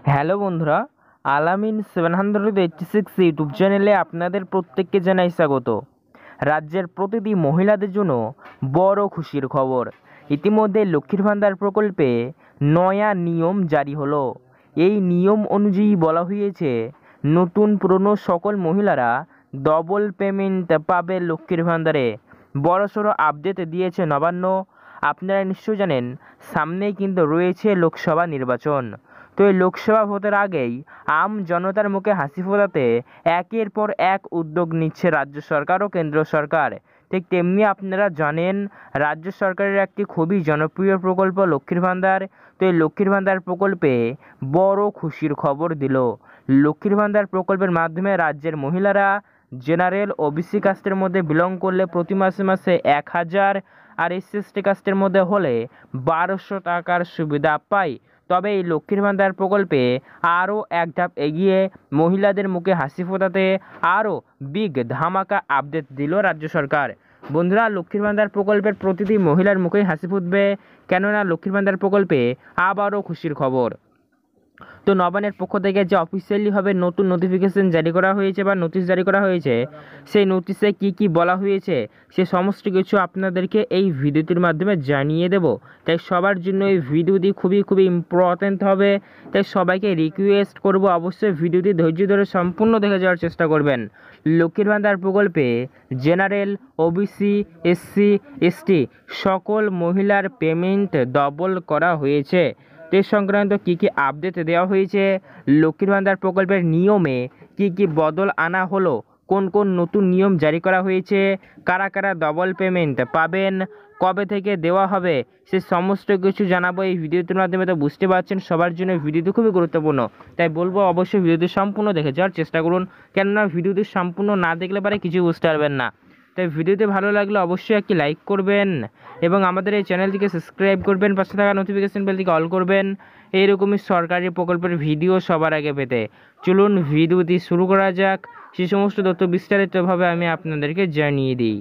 Hello বন্ধুরা, আলামিন 786 YouTube চ্যানেলে আপনাদের প্রত্যেককে জানাই স্বাগত। রাজ্যের প্রতিটি মহিলাদের জন্য বড় খুশির খবর। ইতিমধ্যে লক্ষ্মীর ভান্ডার প্রকল্পে নয়া নিয়ম জারি হলো। এই নিয়ম অনুযায়ী বলা হয়েছে, নতুন পুরনো সকল মহিলারা ডবল পেমেন্ট পাবে লক্ষ্মীর ভান্ডারে। বড়সড় আপডেট দিয়েছে নবান্ন। আপনারা নিশ্চয় জানেন, সামনেই কিন্তু রয়েছে লোকসভা নির্বাচন। তো এই লোকসভা ভোটের আগেই আম জনতার মুখে হাসি ফোটাতে একের পর এক উদ্যোগ নিচ্ছে রাজ্য সরকার ও কেন্দ্র সরকার। ঠিক তেমনি আপনারা জানেন, রাজ্য সরকারের একটি খুবই জনপ্রিয় প্রকল্প লক্ষ্মীর ভান্ডার। তো এই লক্ষ্মীর ভান্ডার প্রকল্পে বড় খুশির খবর দিল। লক্ষ্মীর ভান্ডার প্রকল্পের মাধ্যমে রাজ্যের মহিলারা জেনারেল ওবিসি কাস্টের মধ্যে বিলং করলে প্রতি মাসে মাসে 1000, আর এসসি কাস্টের মধ্যে হলে 1200 টাকার সুবিধা পায়। তবে এই লক্ষ্মীর ভান্ডার প্রকল্পে আরও এক ধাপ এগিয়ে মহিলাদের মুখে হাসি ফোটাতে আরও বিগ ধামাকা আপডেট দিল রাজ্য সরকার। বন্ধুরা, লক্ষ্মীর ভান্ডার প্রকল্পের প্রতিটি মহিলার মুখেই হাসি ফুটবে, কেননা লক্ষ্মীর ভান্ডার প্রকল্পে আবারও খুশির খবর। তো নবান্নের পক্ষ থেকে যে অফিসিয়ালিভাবে নতুন নোটিফিকেশন জারি করা হয়েছে বা নোটিশ জারি করা হয়েছে, সেই নোটিশে কি কি বলা হয়েছে সে সমস্ত কিছু আপনাদেরকে এই ভিডিওটির মাধ্যমে জানিয়ে দেব। তাই সবার জন্য এই ভিডিওটি খুবই ইম্পর্ট্যান্ট হবে। তাই সবাইকে রিকোয়েস্ট করব, অবশ্যই ভিডিওটি ধৈর্য ধরে সম্পূর্ণ দেখে যাওয়ার চেষ্টা করবেন। লক্ষ্মীর ভান্ডার প্রকল্পে জেনারেল, ওবিসি, এসসি, এসটি সকল মহিলার পেমেন্ট ডবল করা হয়েছে। তে সংক্রান্ত কী কী আপডেট দেওয়া হয়েছে, লক্ষ্মীর ভান্ডার প্রকল্পের নিয়মে কি কি বদল আনা হলো, কোন কোন নতুন নিয়ম জারি করা হয়েছে, কারা কারা ডবল পেমেন্ট পাবেন, কবে থেকে দেওয়া হবে, সে সমস্ত কিছু জানাবো এই ভিডিওটির মাধ্যমে। তো বুঝতে পারছেন, সবার জন্য ভিডিওটি খুবই গুরুত্বপূর্ণ। তাই বলবো, অবশ্যই ভিডিওটি সম্পূর্ণ দেখে যাওয়ার চেষ্টা করুন, কেননা ভিডিওটি সম্পূর্ণ না দেখলে পারে কিছু বুঝতে পারবেন না। তাই ভিডিওতে ভালো লাগলে অবশ্যই একটি লাইক করবেন এবং আমাদের এই চ্যানেলটিকে সাবস্ক্রাইব করবেন, পাশে থাকা নোটিফিকেশন বেলটিকে অল করবেন এইরকমই সরকারি প্রকল্পের ভিডিও সবার আগে পেতে। চলুন ভিডিওটি শুরু করা যাক। সে সমস্ত তথ্য বিস্তারিতভাবে আমি আপনাদেরকে জানিয়ে দিই।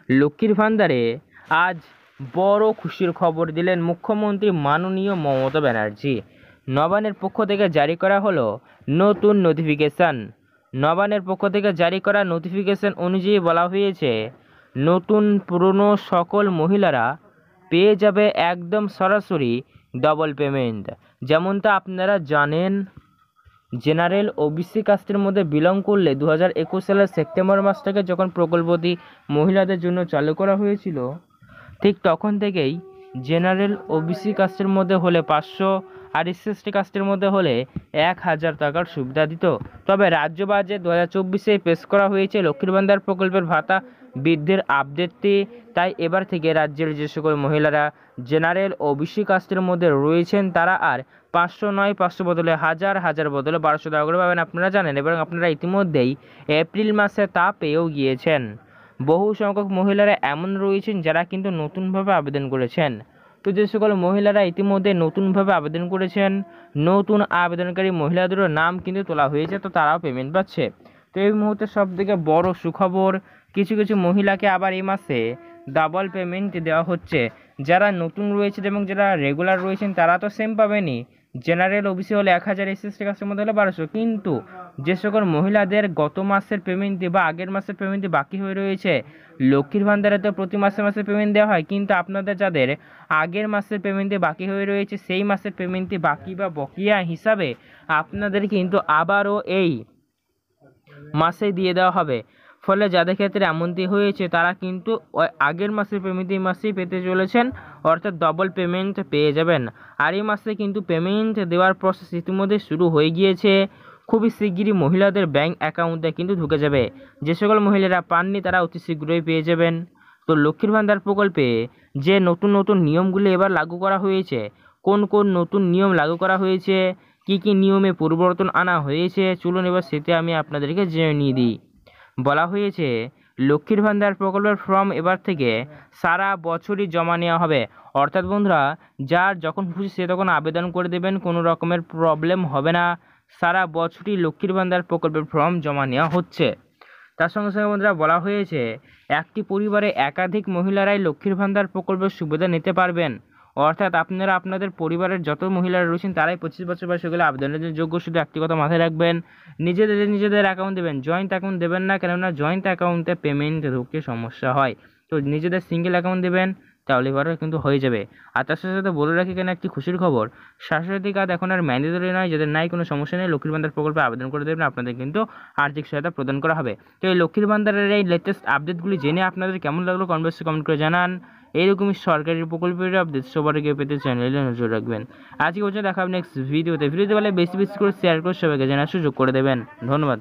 লক্ষ্মীর ভান্ডারে আজ বড় খুশির খবর দিলেন মুখ্যমন্ত্রী মাননীয় মমতা ব্যানার্জি। নবান্নের পক্ষ থেকে জারি করা হলো নতুন নোটিফিকেশান। নবান্নের পক্ষ থেকে জারি করা নোটিফিকেশান অনুযায়ী বলা হয়েছে, নতুন পুরনো সকল মহিলারা পেয়ে যাবে একদম সরাসরি ডবল পেমেন্ট। যেমনটা আপনারা জানেন, জেনারেল ওবিসি কাস্টের মধ্যে বিলং করলে 2021 সালের সেপ্টেম্বর মাস থেকে যখন প্রকল্পটি মহিলাদের জন্য চালু করা হয়েছিল, ঠিক তখন থেকেই জেনারেল ওবিসি কাস্টের মধ্যে হলে 500, আর এসসি কাস্টের মধ্যে হলে 1000 টাকার সুবিধা দিত। তবে রাজ্য বাজেট 2024-এ পেশ করা হয়েছে লক্ষ্মীর ভান্ডার প্রকল্পের ভাতা বৃদ্ধির আপডেটটি। তাই এবার থেকে রাজ্যের যে সকল মহিলারা জেনারেল ওবিসি কাস্টের মধ্যে রয়েছেন, তারা আর 500 নয়, 500 বদলে 1000 বদলে 1200 টাকা করে পাবেন, আপনারা জানেন। এবং আপনারা ইতিমধ্যেই এপ্রিল মাসে তা পেয়েও গিয়েছেন। বহু সংখ্যক মহিলারা এমন রয়েছেন যারা কিন্তু নতুনভাবে আবেদন করেছেন। তো যে সকল মহিলারা ইতিমধ্যে নতুনভাবে আবেদন করেছেন, নতুন আবেদনকারী মহিলাদেরও নাম কিন্তু তোলা হয়েছে, তো তারাও পেমেন্ট পাচ্ছে। তো এই মুহূর্তে সবথেকে বড় সুখবর, কিছু কিছু মহিলাকে আবার এই মাসে ডাবল পেমেন্ট দেওয়া হচ্ছে। যারা নতুন রয়েছেন এবং যারা রেগুলার রয়েছেন তারা তো সেম পাবেনই। জেনারেল ওবিসি হলে 1000, এসসি কাস্টের মধ্যে হলে 1200। কিন্তু যে সকল মহিলাদের গত মাসের পেমেন্ট বা আগের মাসের পেমেন্ট বাকি হয়ে রয়েছে, লক্ষ্মীর ভান্ডারে তো প্রতি মাসে মাসে পেমেন্ট দেওয়া হয়, কিন্তু আপনাদের যাদের আগের মাসের পেমেন্ট বাকি হয়ে রয়েছে, সেই মাসের পেমেন্ট বাকি বা বকেয়া হিসাবে আপনাদের কিন্তু আবারও এই মাসে দিয়ে দেওয়া হবে। ফলে যাদের ক্ষেত্রে এমনটি হয়েছে তারা কিন্তু আগের মাসের পেমেন্ট এই মাসেই পেতে চলেছেন, অর্থাৎ ডবল পেমেন্ট পেয়ে যাবেন। আর এই মাসে কিন্তু পেমেন্ট দেওয়ার প্রসেস ইতিমধ্যে শুরু হয়ে গিয়েছে। খুবই শিগগিরই মহিলাদের ব্যাংক অ্যাকাউন্টে কিন্তু ঢুকে যাবে। যে সকল মহিলারা পাননি তারা অতি শীঘ্রই পেয়ে যাবেন। তো লক্ষ্মীর ভান্ডার প্রকল্পে যে নতুন নতুন নিয়মগুলি এবার লাগু করা হয়েছে, কোন কোন নতুন নিয়ম লাগু করা হয়েছে, কি কি নিয়মে পরিবর্তন আনা হয়েছে, চলুন এবার সেটা আমি আপনাদেরকে জানিয়ে দিই। বলা হয়েছে, লক্ষ্মীর ভান্ডার প্রকল্পের ফর্ম এবার থেকে সারা বছরই জমা নেওয়া হবে। অর্থাৎ বন্ধুরা, যার যখন খুশি সে তখন আবেদন করে দেবেন, কোনো রকমের প্রবলেম হবে না। সারা বছরই লক্ষ্মীর ভান্ডার প্রকল্পের ফর্ম জমা নেওয়া হচ্ছে। তার সঙ্গে সঙ্গে বন্ধুরা বলা হয়েছে, একটি পরিবারে একাধিক মহিলারাই লক্ষ্মীর ভান্ডার প্রকল্পের সুবিধা নিতে পারবেন। অর্থাৎ আপনারা আপনাদের পরিবারের যত মহিলারা রয়েছেন তারাই 25 বছর বয়স হলে আবেদনের জন্য যোগ্য। শুধু একটি কথা মাথায় রাখবেন, নিজেদের অ্যাকাউন্ট দেবেন, জয়েন্ট অ্যাকাউন্ট দেবেন না, কেননা জয়েন্ট অ্যাকাউন্টে পেমেন্ট ঢুকতে সমস্যা হয়। তো নিজেদের সিঙ্গেল অ্যাকাউন্ট দেবেন, তাহলে এবারে কিন্তু হয়ে যাবে। আর তার সাথে সাথে বলে রাখি কেন একটি খুশির খবর, স্বাস্থ্যসাথী কার্ড এখন আর ম্যান্ডেটরি নয়। যাদের নাই কোনো সমস্যা নেই, লক্ষ্মীর ভান্ডার প্রকল্পে আবেদন করে দেবেন, আপনাদের কিন্তু আর্থিক সহায়তা প্রদান করা হবে। তো এই লক্ষ্মীর ভান্ডারের এই লেটেস্ট আপডেটগুলি জেনে আপনাদের কেমন লাগলো কমেন্ট করে জানান। এইরকমই সরকারি প্রকল্পের আপডেট সবার আগে পেতে চ্যানেলে নজর রাখবেন। আজকে পর্যন্ত দেখা হবে নেক্সট ভিডিওতে ভালো বেশি করে শেয়ার করে সবাইকে জানার সুযোগ করে দেবেন। ধন্যবাদ।